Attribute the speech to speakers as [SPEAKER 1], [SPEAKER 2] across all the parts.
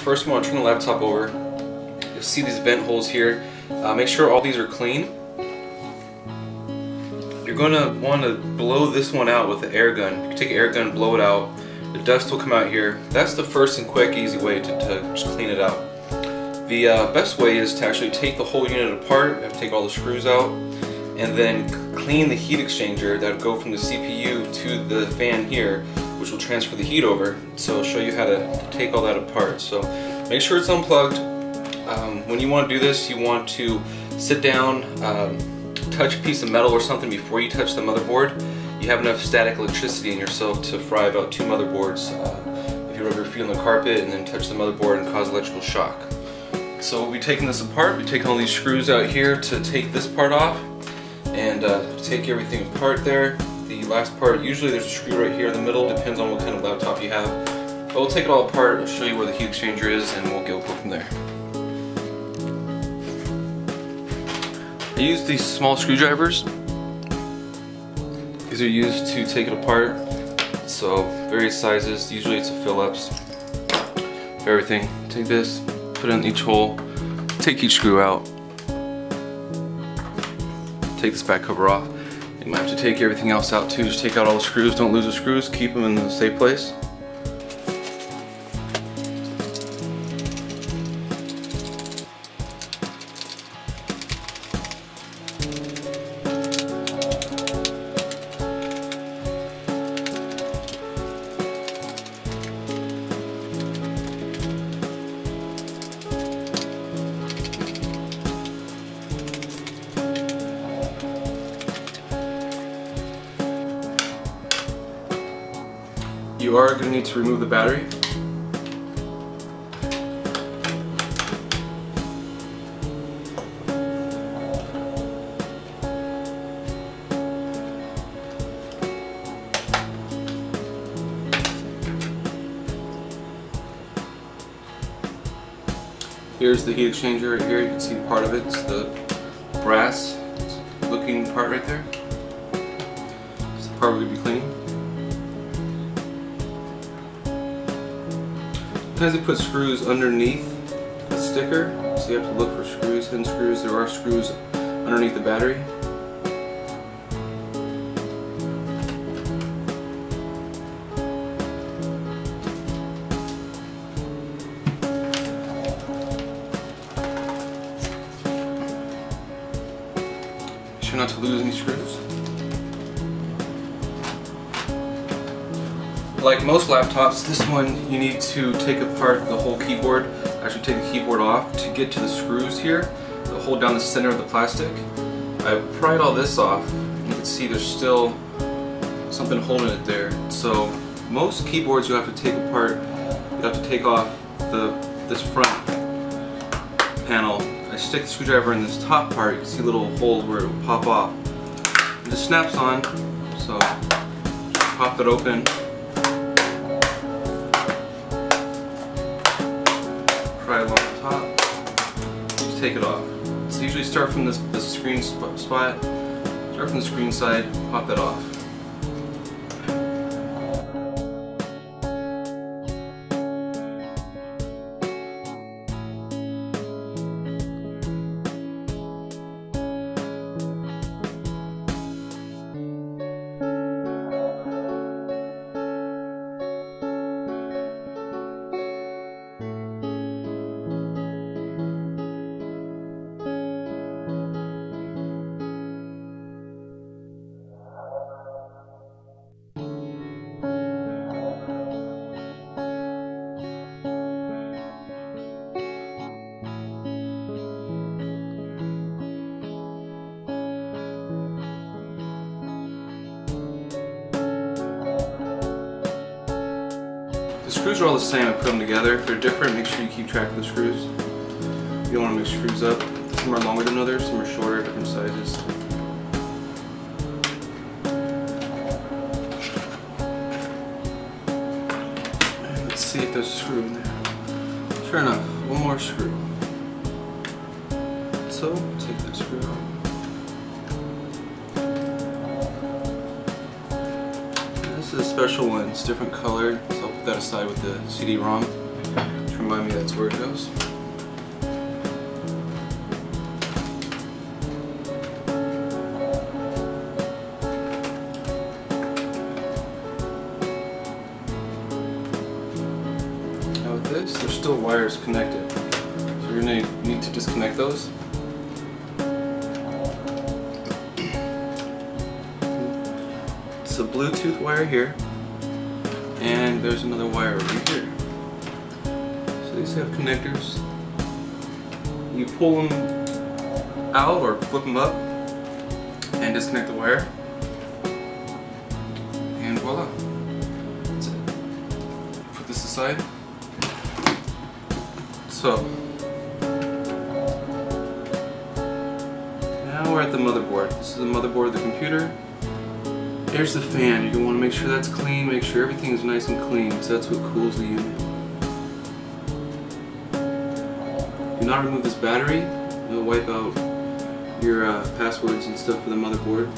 [SPEAKER 1] First, you want to turn the laptop over. You'll see these vent holes here. Make sure all these are clean. You're going to want to blow this one out with an air gun. You can take an air gun, blow it out. The dust will come out here. That's the first and quick, easy way to just clean it out. The best way is to actually take the whole unit apart. You have to take all the screws out, and then clean the heat exchanger that would go from the CPU to the fan here, which will transfer the heat over. So I'll show you how to take all that apart. So make sure it's unplugged. When you want to do this, you want to sit down, touch a piece of metal or something before you touch the motherboard. You have enough static electricity in yourself to fry about 2 motherboards if you rub your feet on the carpet and then touch the motherboard and cause electrical shock. So we'll be taking this apart. We'll be taking all these screws out here to take this part off and take everything apart there. The last part, usually there's a screw right here in the middle, depends on what kind of laptop you have. But we'll take it all apart, I'll show you where the heat exchanger is, and we'll go from there. I use these small screwdrivers. These are used to take it apart. So various sizes, usually it's a Phillips for everything. Take this, put it in each hole, take each screw out, take this back cover off. You might have to take everything else out too. Just take out all the screws, don't lose the screws, keep them in the safe place. You are going to need to remove the battery. Here's the heat exchanger right here. You can see part of it. It's the brass looking part right there. It's the part we're going to be cleaning. Sometimes they put screws underneath the sticker, so you have to look for screws, hidden screws. There are screws underneath the battery. Make sure not to lose any screws. Like most laptops, this one you need to take apart the whole keyboard, actually take the keyboard off to get to the screws here that hold down the center of the plastic. I pried all this off. You can see there's still something holding it there. So most keyboards you have to take apart, you have to take off this front panel. I stick the screwdriver in this top part, you can see a little hole where it will pop off. It just snaps on, so just pop it open. Along the top, just take it off. So usually start from this screen spot, start from the screen side, pop that off. The screws are all the same. I put them together. If they're different, make sure you keep track of the screws. You don't want to mix screws up. Some are longer than others, some are shorter, different sizes. And let's see if there's a screw in there. Sure enough, one more screw. So, take that screw out. This is a special one. It's different color, so I'll put that aside with the CD-ROM to remind me that that's where it goes. Now with this, there's still wires connected. So you're going to need to disconnect those. It's a Bluetooth wire here, and there's another wire over here. So these have connectors. You pull them out or flip them up and disconnect the wire, and voila, that's it. Put this aside. So now we're at the motherboard. This is the motherboard of the computer. There's the fan. You're going to want to make sure that's clean, make sure everything is nice and clean, so that's what cools the unit. Do not remove this battery. It'll wipe out your passwords and stuff for the motherboard.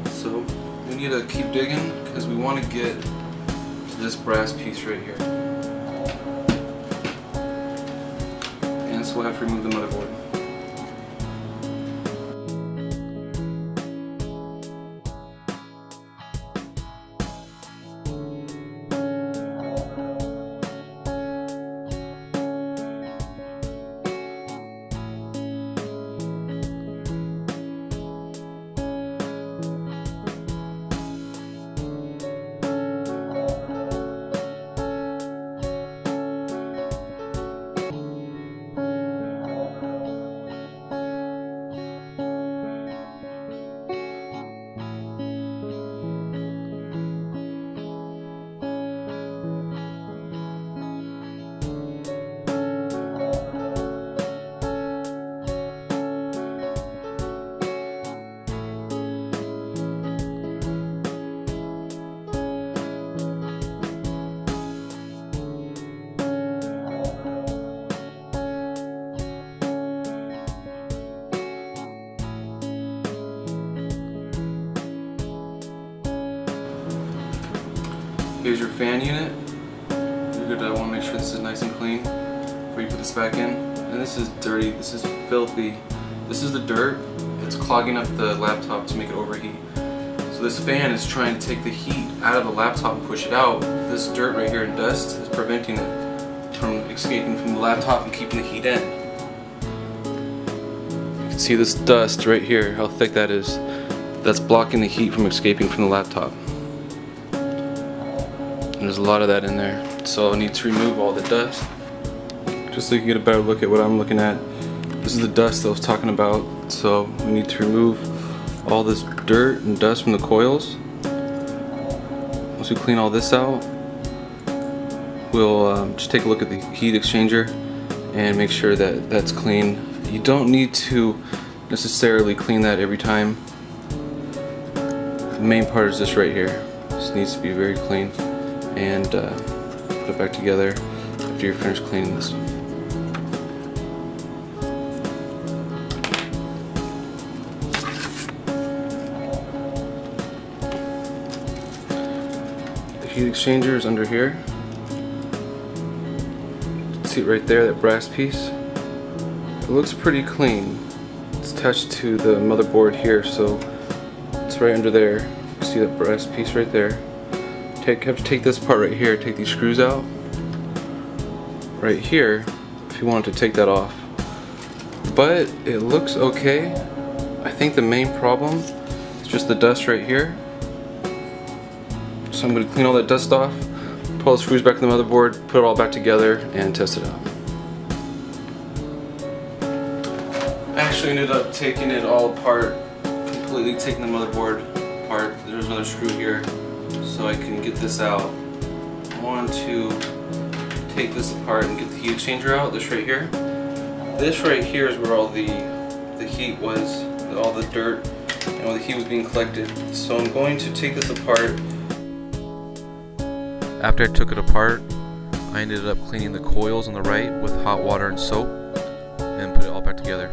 [SPEAKER 1] So we need to keep digging because we want to get to this brass piece right here. And so we'll have to remove the motherboard. Here's your fan unit. You're going to want to make sure this is nice and clean before you put this back in. And this is dirty, this is filthy. This is the dirt. It's clogging up the laptop to make it overheat. So this fan is trying to take the heat out of the laptop and push it out. This dirt right here and dust is preventing it from escaping from the laptop and keeping the heat in. You can see this dust right here, how thick that is. That's blocking the heat from escaping from the laptop. And there's a lot of that in there. So I need to remove all the dust. Just so you can get a better look at what I'm looking at. This is the dust that I was talking about. So we need to remove all this dirt and dust from the coils. Once we clean all this out, we'll just take a look at the heat exchanger and make sure that that's clean. You don't need to necessarily clean that every time. The main part is this right here. This needs to be very clean. And put it back together after you're finished cleaning this. The heat exchanger is under here. You can see it right there, that brass piece. It looks pretty clean. It's attached to the motherboard here, so it's right under there. You can see that brass piece right there. Have to take this part right here, take these screws out right here if you wanted to take that off. But it looks okay. I think the main problem is just the dust right here. So I'm going to clean all that dust off, pull the screws back in the motherboard, put it all back together, and test it out. I actually ended up taking it all apart, completely taking the motherboard apart. There's another screw here. So I can get this out. I want to take this apart and get the heat exchanger out, this right here. This right here is where all the heat was, all the dirt, and all the heat was being collected. So I'm going to take this apart. After I took it apart, I ended up cleaning the coils on the right with hot water and soap and put it all back together.